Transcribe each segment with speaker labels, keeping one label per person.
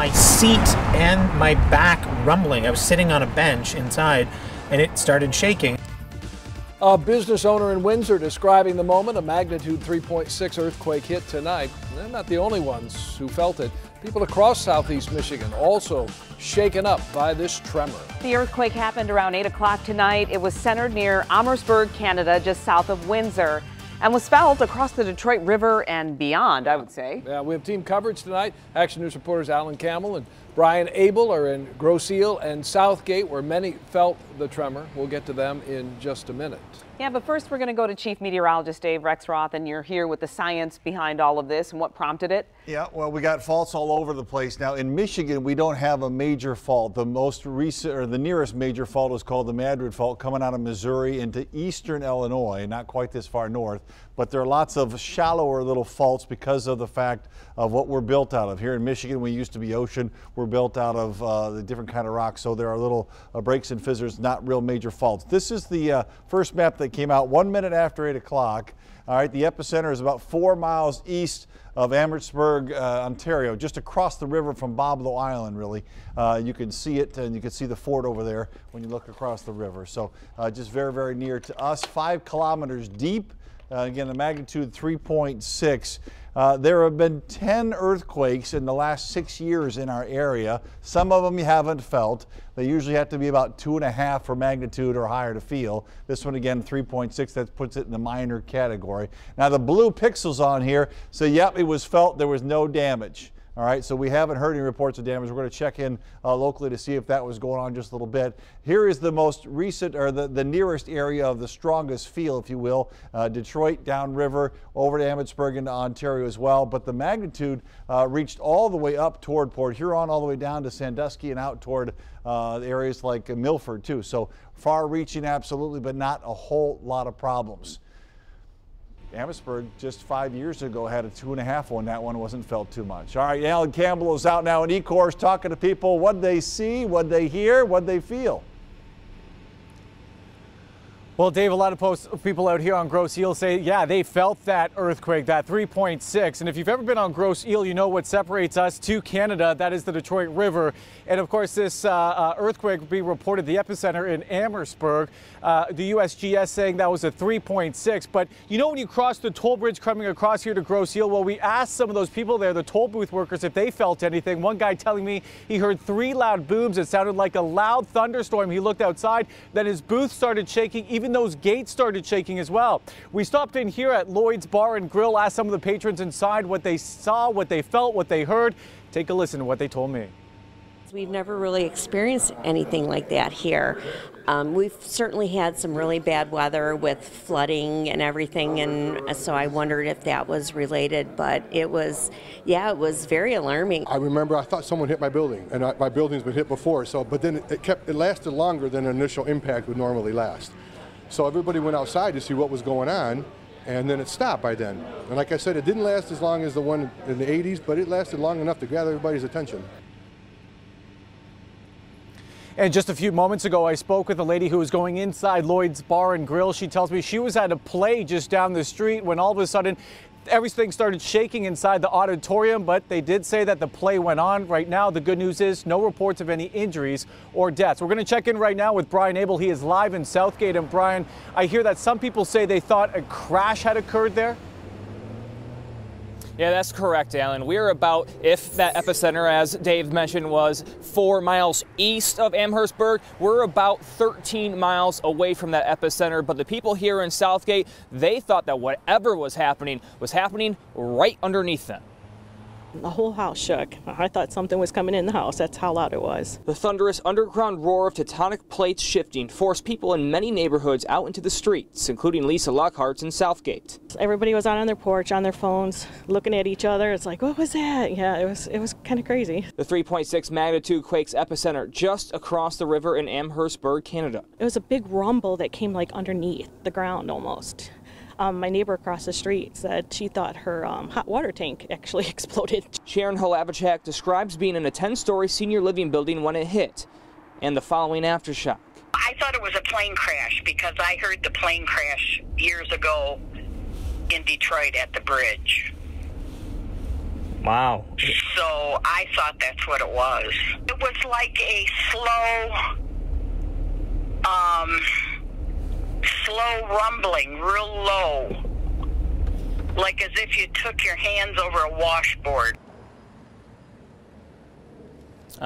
Speaker 1: my seat and my back rumbling. I was sitting on a bench inside and it started shaking.
Speaker 2: A business owner in Windsor describing the moment. A magnitude 3.6 earthquake hit tonight. They're not the only ones who felt it. People across southeast Michigan also shaken up by this tremor.
Speaker 3: The earthquake happened around 8 o'clock tonight. It was centered near Amherstburg, Canada, just south of Windsor, and was felt across the Detroit River and beyond, I would say.
Speaker 2: Yeah, we have team coverage tonight. Action News reporters Alan Campbell and Brian Abel are in Grosse Ile and Southgate, where many felt the tremor. We'll get to them in just a minute.
Speaker 3: Yeah, but first we're going to go to Chief Meteorologist Dave Rexroth, and you're here with the science behind all of this and what prompted it.
Speaker 4: Yeah, well, we got faults all over the place. Now, in Michigan, we don't have a major fault. The most recent, or the nearest major fault is called the Madrid Fault, coming out of Missouri into eastern Illinois, not quite this far north. But there are lots of shallower little faults because of the fact of what we're built out of. Here in Michigan, we used to be ocean. We're built out of the different kind of rocks, so there are little breaks and fissures, not real major faults. This is the first map that came out 1 minute after 8 o'clock. All right, the epicenter is about 4 miles east of Amherstburg, Ontario, just across the river from Boblo Island, really. You can see it, and you can see the fort over there when you look across the river. So just very, very near to us, 5 kilometers deep. Again, the magnitude 3.6. There have been 10 earthquakes in the last 6 years in our area. Some of them you haven't felt. They usually have to be about 2.5 for magnitude or higher to feel. This one, again, 3.6. That puts it in the minor category. Now, the blue pixels on here, so yep, it was felt. There was no damage. All right, so we haven't heard any reports of damage. We're going to check in locally to see if that was going on just a little bit. Here is the most recent, or the nearest area of the strongest feel, if you will. Detroit, downriver, over to Amherstburg into Ontario as well. But the magnitude reached all the way up toward Port Huron, all the way down to Sandusky and out toward areas like Milford, too. So far-reaching, absolutely, but not a whole lot of problems. Amherstburg just 5 years ago had a 2.5 one. That one wasn't felt too much. All right, Alan Campbell is out now in E-Course talking to people. What they see, what they hear, what they feel.
Speaker 5: Well, Dave, a lot of people out here on Grosse Ile say, yeah, they felt that earthquake, that 3.6. And if you've ever been on Grosse Ile, you know what separates us to Canada. That is the Detroit River. And of course, this earthquake will be reported the epicenter in Amherstburg. The USGS saying that was a 3.6. But you know, when you cross the toll bridge coming across here to Grosse Ile, well, we asked some of those people there, the toll booth workers, if they felt anything. One guy telling me he heard 3 loud booms. It sounded like a loud thunderstorm. He looked outside, then his booth started shaking. Even those gates started shaking as well. We stopped in here at Lloyd's Bar and Grill, asked some of the patrons inside what they saw, what they felt, what they heard. Take a listen to what they told me.
Speaker 6: We've never really experienced anything like that here. We've certainly had some really bad weather with flooding and everything, and so I wondered if that was related, but it was, yeah, it was very alarming.
Speaker 7: I remember I thought someone hit my building, and my building's been hit before, so, but then it lasted longer than an initial impact would normally last. So everybody went outside to see what was going on, and then it stopped by then. And like I said, it didn't last as long as the one in the 80s, but it lasted long enough to gather everybody's attention.
Speaker 5: And just a few moments ago, I spoke with a lady who was going inside Lloyd's Bar and Grill. She tells me she was at a play just down the street when all of a sudden everything started shaking inside the auditorium, but they did say that the play went on. Right now, the good news is no reports of any injuries or deaths. We're going to check in right now with Brian Abel. He is live in Southgate. And Brian, I hear that some people say they thought a crash had occurred there.
Speaker 8: Yeah, that's correct, Alan. We're about, if that epicenter, as Dave mentioned, was 4 miles east of Amherstburg, we're about 13 miles away from that epicenter. But the people here in Southgate, they thought that whatever was happening right underneath them.
Speaker 9: The whole house shook. I thought something was coming in the house. That's how loud it was.
Speaker 8: The thunderous underground roar of tectonic plates shifting forced people in many neighborhoods out into the streets, including Lisa Lockhart's in Southgate.
Speaker 9: Everybody was out on their porch, on their phones, looking at each other. It's like, what was that? Yeah, it was kind of crazy.
Speaker 8: The 3.6 magnitude quake's epicenter just across the river in Amherstburg, Canada.
Speaker 9: It was a big rumble that came like underneath the ground almost. My neighbor across the street said she thought her hot water tank actually exploded.
Speaker 8: Sharon Holavichak describes being in a 10-story senior living building when it hit, and the following aftershock.
Speaker 10: I thought it was a plane crash because I heard the plane crash years ago in Detroit at the bridge.
Speaker 8: Wow.
Speaker 10: So I thought that's what it was. It was like a slow rumbling, real low. Like as if you took your hands over a washboard.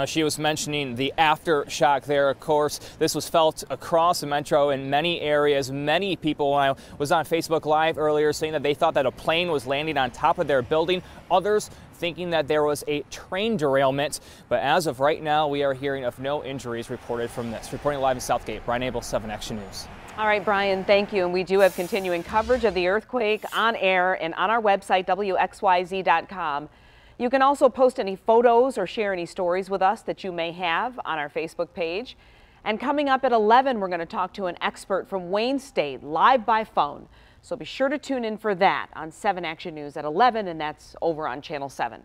Speaker 8: She was mentioning the aftershock there. Of course, this was felt across the metro in many areas. Many people, when I was on Facebook Live earlier, saying that they thought that a plane was landing on top of their building. Others thinking that there was a train derailment. But as of right now, we are hearing of no injuries reported from this. Reporting live in Southgate, Brian Abel, 7 Action News.
Speaker 3: All right, Brian, thank you. And we do have continuing coverage of the earthquake on air and on our website, WXYZ.com. You can also post any photos or share any stories with us that you may have on our Facebook page. And coming up at 11, we're going to talk to an expert from Wayne State live by phone. So be sure to tune in for that on 7 Action News at 11, and that's over on Channel 7.